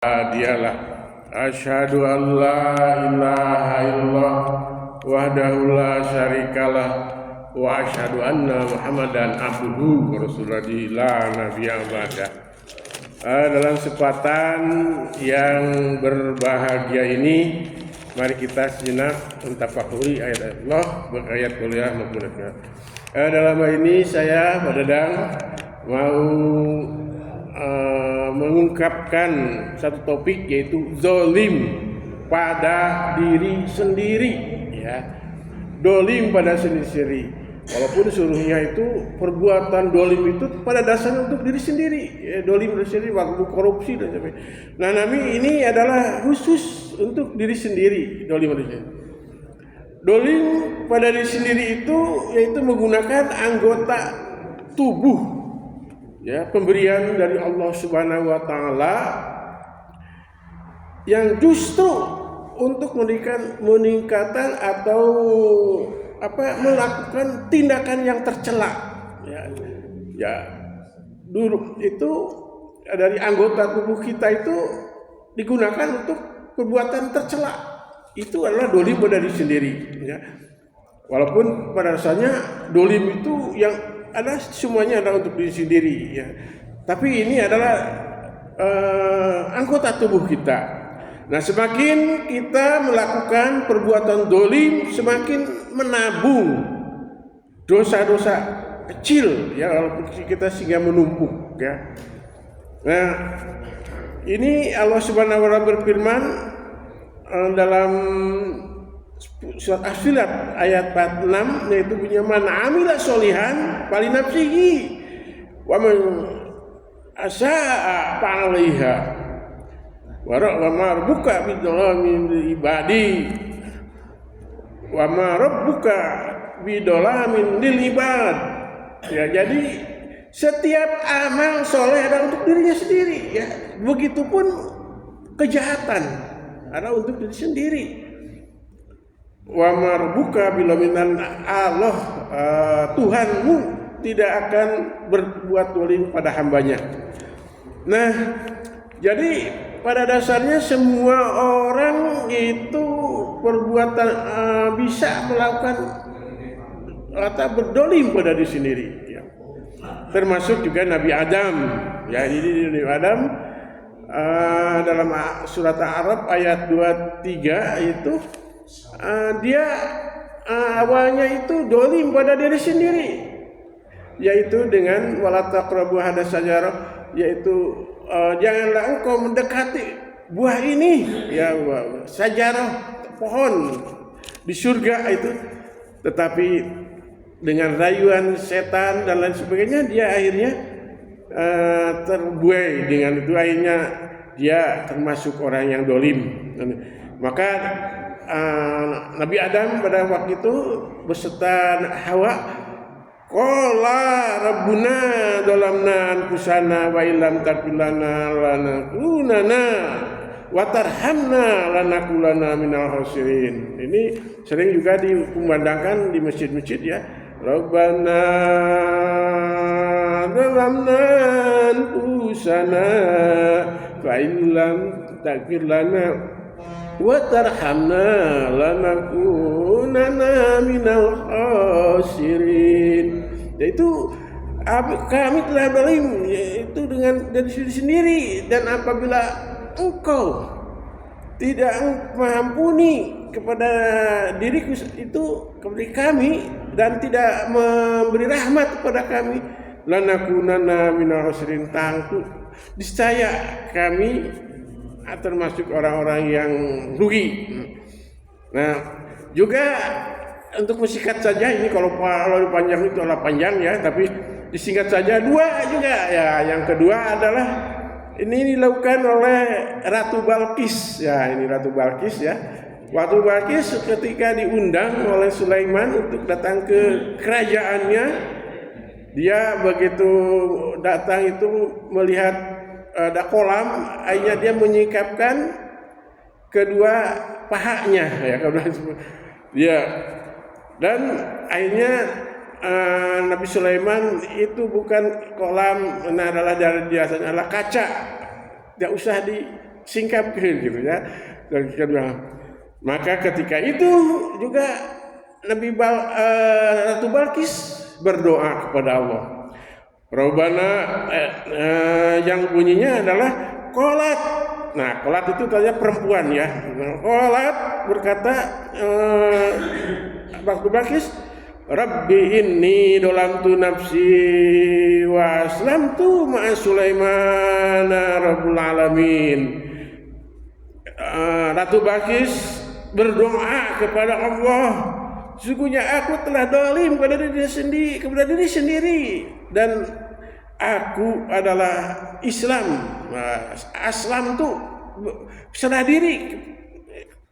Dialah asyhadu an la ilaha illallah wahdahu la syarikalah wa asyhadu anna muhammadan abduhu wa rasuluh la nabiyya ba'da. Dalam kesempatan yang berbahagia ini, mari kita sejenak mentafakuri ayat Allah berayat kuliah maupun dalam hal ini saya Pak Dadang mau mengungkapkan satu topik, yaitu zolim pada diri sendiri, ya. Dolim pada sendiri, walaupun seluruhnya itu perbuatan dolim itu pada dasarnya untuk diri sendiri, ya, dolim diri sendiri, waktu korupsi dan sebagainya. Nah, ini adalah khusus untuk diri sendiri, dolim pada sendiri. Dolim pada diri sendiri itu yaitu menggunakan anggota tubuh, ya, pemberian dari Allah Subhanahu wa taala yang justru untuk meningkatkan atau melakukan tindakan yang tercela, ya dulu itu dari anggota tubuh kita itu digunakan untuk perbuatan tercela. Itu adalah dolim pada diri sendiri, ya. Walaupun pada dasarnya dolim itu yang ada semuanya adalah untuk diri sendiri, ya. Tapi ini adalah anggota tubuh kita. Nah, semakin kita melakukan perbuatan dolim, semakin menabung dosa-dosa kecil, ya, walaupun kita sehingga menumpuk, ya. Nah, ini Allah Subhanahu wa taala berfirman dalam surat As-Silat ayat 46, yaitu bunyinya man amila sholihan falinafsihi wa man asaa fa'alaiha wa ma rabbuka bidzalamin lil ibadi wa ma rabbuka bidzalamin lil ibad. Ya, jadi setiap amal soleh adalah untuk dirinya sendiri, ya. Begitupun kejahatan adalah untuk diri sendiri. Wa marbuka bilaminan Allah, Tuhanmu tidak akan berbuat dolim pada hambanya. Nah, jadi pada dasarnya semua orang itu perbuatan bisa melakukan atau berdolim pada diri sendiri, ya. Termasuk juga Nabi Adam, ya. Ini Nabi Adam dalam surat Al-A'raf ayat 23 itu dia awalnya itu dolim pada diri sendiri, yaitu dengan wala taqrabu hadza syajarah, yaitu janganlah engkau mendekati buah ini, ya, syajarah, pohon di surga itu. Tetapi dengan rayuan setan dan lain sebagainya, dia akhirnya terbuai dengan itu, akhirnya dia termasuk orang yang dolim. Maka Nabi Adam pada waktu itu beserta Hawa, qala rabbuna dhalamna anfusana wa illam taghfir lana lanakunanna wa tarhamna lanakunanna minal khasirin. Ini sering juga dikumandangkan di masjid-masjid, ya. Rabbana dhalamna anfusana wa illam taghfir lana wa tarhamna lanakunanna minal khasirin. Yaitu kami telah zalim, yaitu dengan dari diri sendiri, dan apabila engkau tidak mengampuni kepada diriku itu, kepada kami, dan tidak memberi rahmat kepada kami, lanakunanna minal khasirin, tangguh niscaya kami termasuk orang-orang yang rugi. Nah, juga untuk mensingkat saja, ini kalau panjang itu adalah panjang, ya, tapi disingkat saja dua juga, ya. Yang kedua adalah ini dilakukan oleh Ratu Balqis, ya. Ini Ratu Balqis, ya. Ratu Balqis ketika diundang oleh Sulaiman untuk datang ke kerajaannya, dia begitu datang itu melihat ada kolam, akhirnya dia menyingkapkan kedua pahanya, ya, dia, dan akhirnya Nabi Sulaiman itu bukan kolam, adalah dari biasanya adalah kaca, tidak usah singkapkeun gitu ya. Maka ketika itu juga Ratu Balkis berdoa kepada Allah. Rabbana yang bunyinya adalah qolat. Nah, qolat itu tanya perempuan ya. Qolat berkata Ratu Balkis, Rabbi inni dolamtu nafsi wa aslamtu ma'a Sulaiman rabbul alamin. Ratu Balkis berdoa kepada Allah, sesungguhnya aku telah zalim kepada diri sendiri dan aku adalah Islam. Aslam itu serah diri.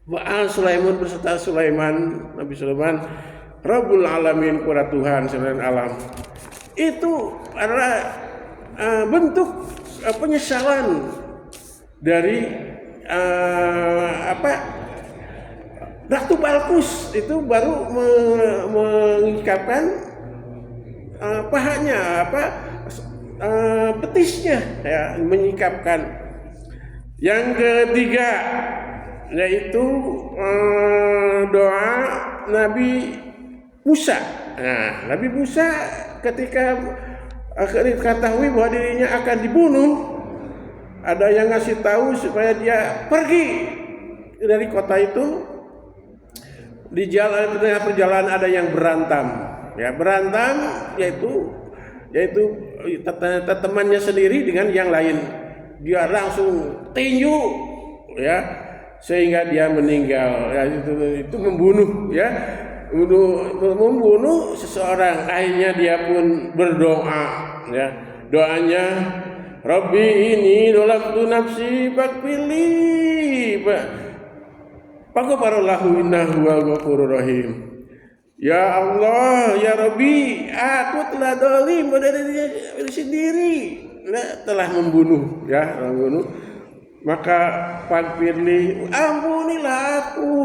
Wa Sulaiman berserta Nabi Sulaiman Rabbul Alamin, kepada Tuhan selain alam. Itu adalah bentuk penyesalan dari Ratu Balkis itu baru mengungkapkan pahanya petisnya ya, menyikapkan. Yang ketiga yaitu doa Nabi Musa. Nah, Nabi Musa ketika diketahui bahwa dirinya akan dibunuh, ada yang ngasih tahu supaya dia pergi dari kota itu. Di tengah perjalanan ada yang berantam, yaitu temannya sendiri dengan yang lain. Dia langsung tinju, ya, sehingga dia meninggal. Ya, itu membunuh, ya, membunuh seseorang. Akhirnya dia pun berdoa, ya, doanya, Rabbi ini dolamtu nafsi fakfirli faghfarallahu innahu huwal ghafurur rahim. Ya Allah, ya Rabbi, aku telah zalim pada diri sendiri, telah membunuh, ya, membunuh. Maka faghfirli, ampunilah aku.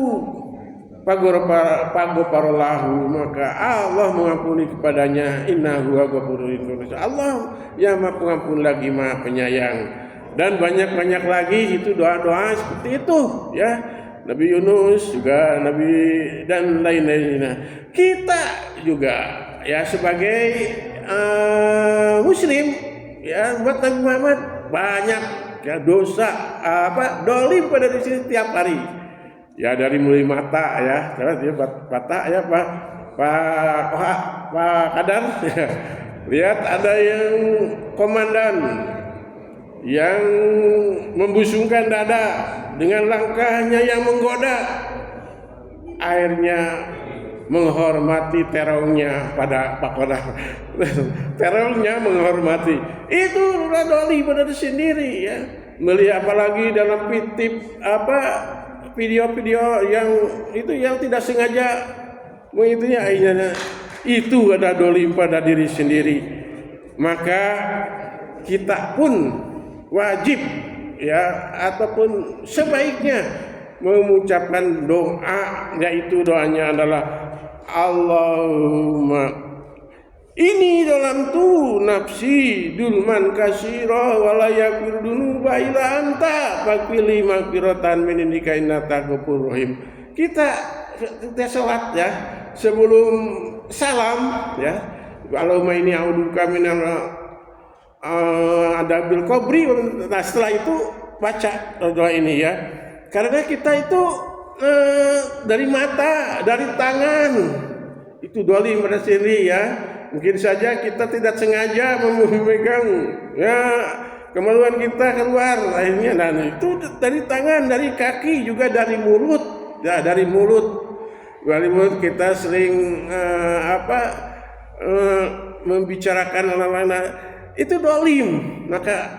Faghfarallahu, maka Allah mengampuni kepadanya, innahu huwal ghafurur rahim. Allah yang Maha Pengampun lagi Maha Penyayang. Dan banyak-banyak lagi itu doa-doa seperti itu, ya. Nabi Yunus juga, Nabi dan lain-lainnya. Kita juga ya sebagai Muslim, ya, buat Nabi Muhammad banyak ya dosa zalim pada diri sini tiap hari. Ya dari mulai mata ya, mata ya Pak Kadar. Ya. Lihat ada yang komandan yang membusungkan dada dengan langkahnya yang menggoda, akhirnya menghormati terongnya pada Pak Kodar. Terongnya menghormati. Itu radoli pada diri sendiri, ya. Melihat apalagi dalam video-video yang itu yang tidak sengaja mengitunya, akhirnya itu ada dolim pada diri sendiri. Maka kita pun wajib, ya, ataupun sebaiknya mengucapkan doa, yaitu doanya adalah Allahumma ini dalam tu nafsi dulman kasira wala yakfir dunuba illa anta fakfili magfiratan min indika innaka ghafurur rahim. Kita salat, ya, sebelum salam, ya, Allahumma ini a'udzubika minal adabil qabri. Nah, setelah itu baca doa ini, ya, karena kita itu dari mata, dari tangan itu zalim pada sendiri, ya. Mungkin saja kita tidak sengaja memegang, ya, kemaluan kita keluar akhirnya. Dan itu dari tangan, dari kaki, juga dari mulut, ya, dari mulut kita sering membicarakan lain-lain, itu zalim. Maka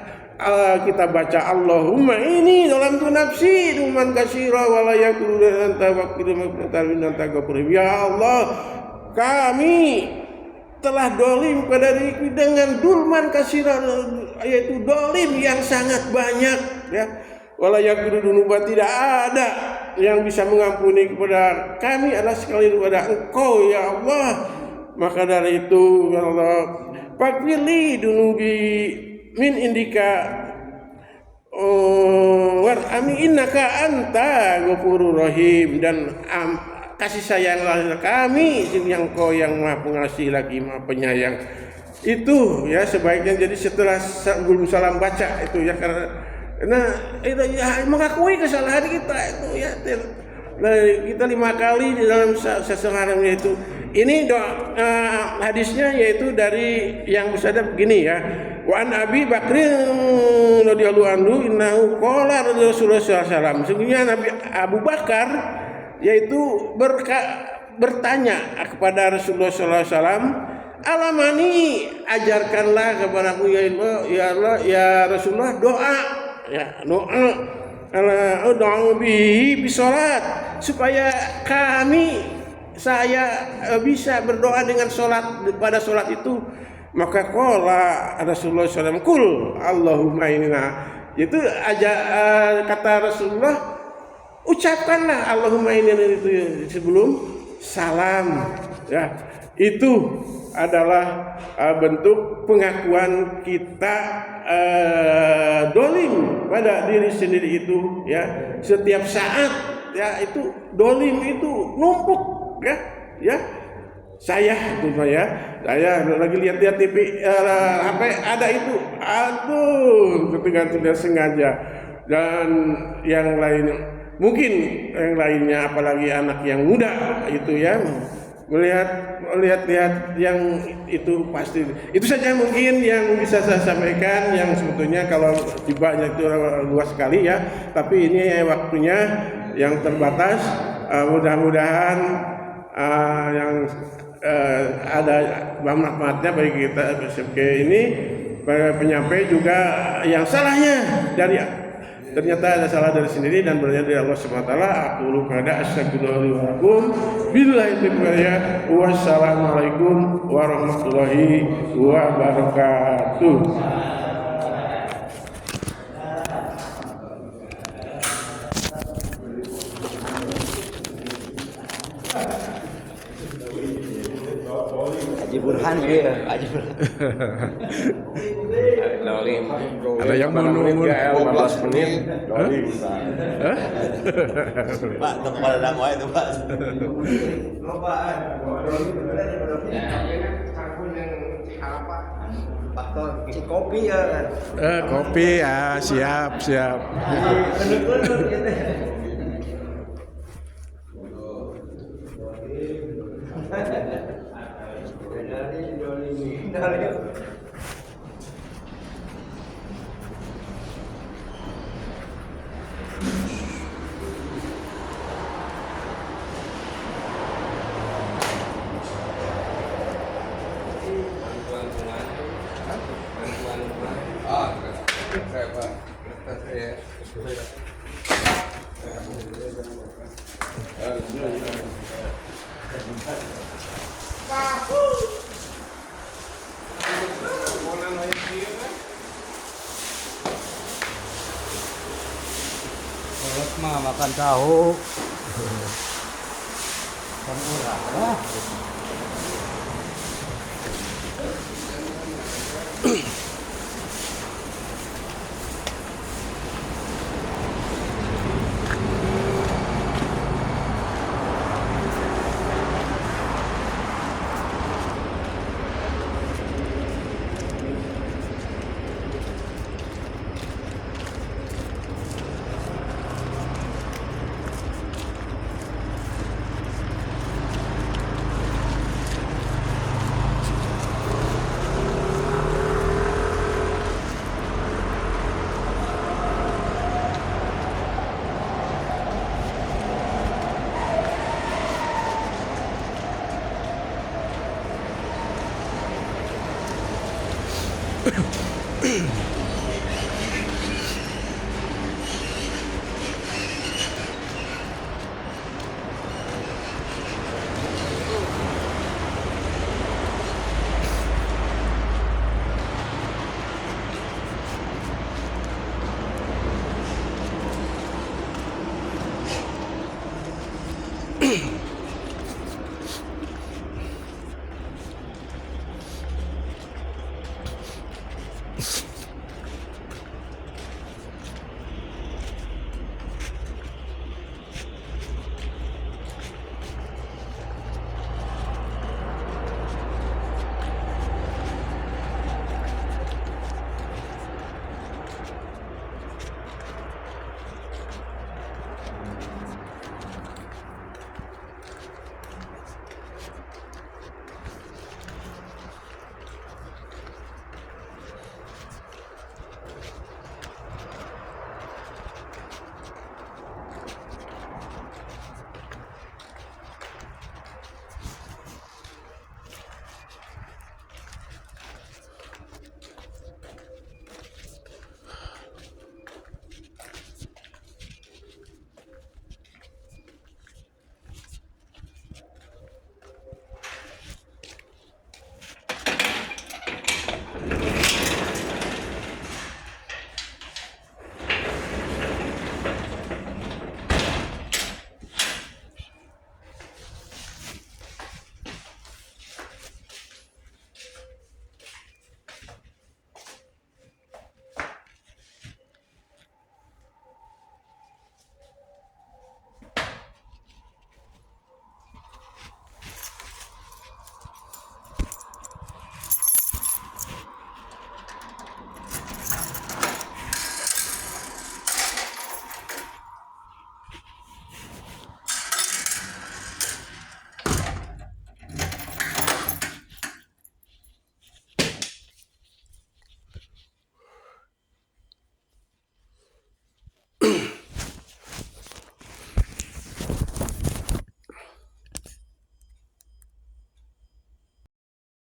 kita baca Allahumma ini dalam tu nafsi duman kasira wala yakulu anta waqil maqtal anta ghafur. Ya Allah, kami telah zalim pada diriku dengan dulman kasira, yaitu zalim yang sangat banyak, ya. Wala yakulu dunuba, tidak ada yang bisa mengampuni kepada kami adalah sekali kepada Engkau, ya Allah. Maka dari itu, ya Allah, fakfirli dunubi min indika keluar, amin innaka anta ghafurur rahim, dan kasih sayanglah kami yang kau yang maha pengasih lagi maha penyayang. Itu ya sebaiknya jadi setelah sebelum salam baca itu ya, karena itu ya, mengakui kesalahan kita itu ya. Kita 5 kali di dalam sehari itu. Ini doa hadisnya yaitu dari yang bersabda begini ya. Wa an Abi Bakrin radhiyallahu anhu innahu qala Rasulullah sallallahu alaihi wasallam. Sesungguhnya Nabi Abu Bakar yaitu bertanya kepada Rasulullah sallallahu alaihi wasallam, alamani ajarkanlah kepadaku ya Allah ya Rasulullah doa ya doa doa bi salat supaya saya bisa berdoa dengan salat pada salat itu. Maka qala Rasulullah sallallahu alaihi wasallam kul Allahumma inna, itu aja kata Rasulullah, ucapkanlah Allahumma inna itu sebelum salam ya. Itu adalah bentuk pengakuan kita dolim pada diri sendiri itu ya. Setiap saat ya itu dolim itu numpuk ya. Saya lagi lihat TV HP ada itu, aduh ketika tidak sengaja. Dan yang lainnya mungkin yang lainnya, apalagi anak yang muda itu ya, melihat yang itu pasti. Itu saja mungkin yang bisa saya sampaikan, yang sebetulnya kalau dibahasnya itu luas sekali ya, tapi ini waktunya yang terbatas. Mudah-mudahan yang ada manfaatnya bagi kita ini, para penyampai juga yang salahnya ternyata ada salah dari sendiri dan berasal dari Allah Subhanahu wa taala. Aku qada astagfirullahaladzim. Billahi taufiq. Wassalamualaikum warahmatullahi wabarakatuh. Haji Burhan dia, Haji Burhan. Ada yang mau nunggu 15 menit. Pak, untuk pada nama itu Pak. Faktor kopi ya kan. Kopi ya, siap. Makan tahu. Kan murah.